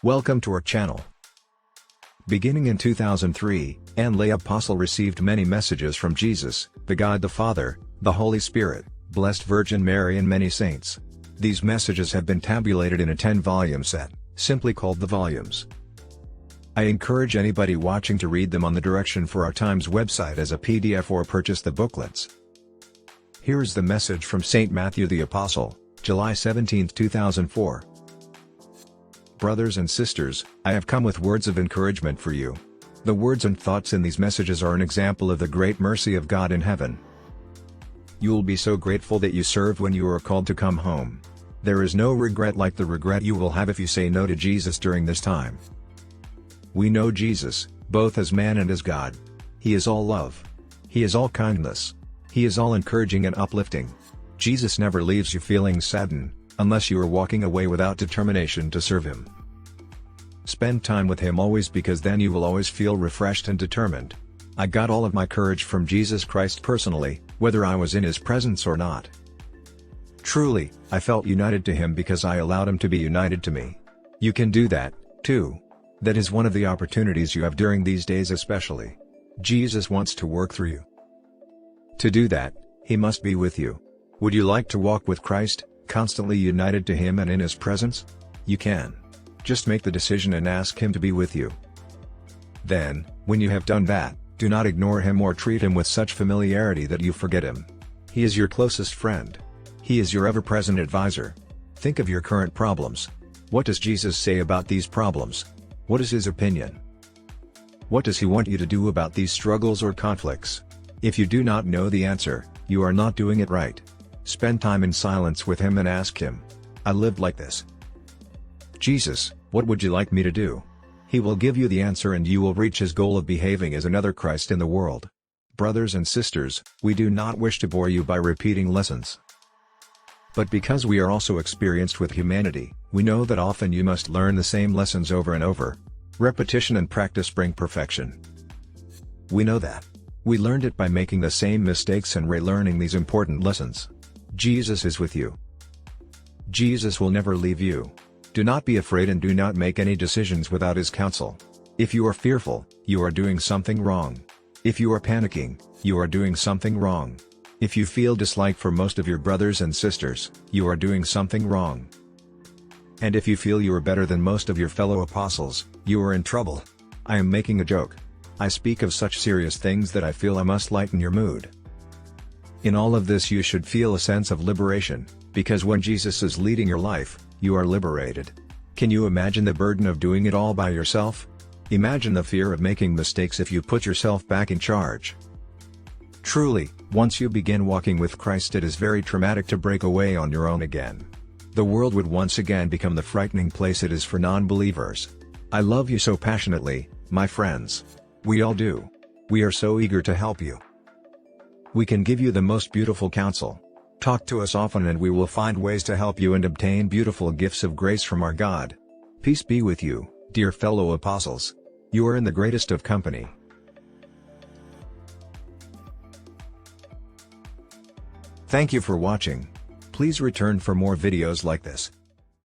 Welcome to our channel. Beginning in 2003, the Apostle received many messages from Jesus, the God the Father, the Holy Spirit, Blessed Virgin Mary and many saints. These messages have been tabulated in a 10-volume set, simply called the volumes. I encourage anybody watching to read them on the Direction for Our Times website as a PDF or purchase the booklets. Here is the message from St. Matthew the Apostle, July 17, 2004. Brothers and sisters, I have come with words of encouragement for you. The words and thoughts in these messages are an example of the great mercy of God in heaven. You will be so grateful that you served when you are called to come home. There is no regret like the regret you will have if you say no to Jesus during this time. We know Jesus, both as man and as God. He is all love. He is all kindness. He is all encouraging and uplifting. Jesus never leaves you feeling saddened, unless you are walking away without determination to serve Him. Spend time with Him always, because then you will always feel refreshed and determined. I got all of my courage from Jesus Christ personally, whether I was in His presence or not. Truly, I felt united to Him because I allowed Him to be united to me. You can do that, too. That is one of the opportunities you have during these days especially. Jesus wants to work through you. To do that, He must be with you. Would you like to walk with Christ, constantly united to Him and in His presence? You can. Just make the decision and ask Him to be with you. Then, when you have done that, do not ignore Him or treat Him with such familiarity that you forget Him. He is your closest friend. He is your ever-present advisor. Think of your current problems. What does Jesus say about these problems? What is His opinion? What does He want you to do about these struggles or conflicts? If you do not know the answer, you are not doing it right. Spend time in silence with Him and ask Him. I lived like this. Jesus, what would you like me to do? He will give you the answer and you will reach His goal of behaving as another Christ in the world. Brothers and sisters, we do not wish to bore you by repeating lessons. But because we are also experienced with humanity, we know that often you must learn the same lessons over and over. Repetition and practice bring perfection. We know that. We learned it by making the same mistakes and relearning these important lessons. Jesus is with you. Jesus will never leave you. Do not be afraid and do not make any decisions without His counsel. If you are fearful, you are doing something wrong. If you are panicking, you are doing something wrong. If you feel dislike for most of your brothers and sisters, you are doing something wrong. And if you feel you are better than most of your fellow apostles, you are in trouble. I am making a joke. I speak of such serious things that I feel I must lighten your mood. In all of this you should feel a sense of liberation, because when Jesus is leading your life, you are liberated. Can you imagine the burden of doing it all by yourself? Imagine the fear of making mistakes if you put yourself back in charge. Truly, once you begin walking with Christ, it is very traumatic to break away on your own again. The world would once again become the frightening place it is for non-believers. I love you so passionately, my friends. We all do. We are so eager to help you. We can give you the most beautiful counsel. Talk to us often and we will find ways to help you and obtain beautiful gifts of grace from our God. Peace be with you, dear fellow apostles. You are in the greatest of company. Thank you for watching. Please return for more videos like this.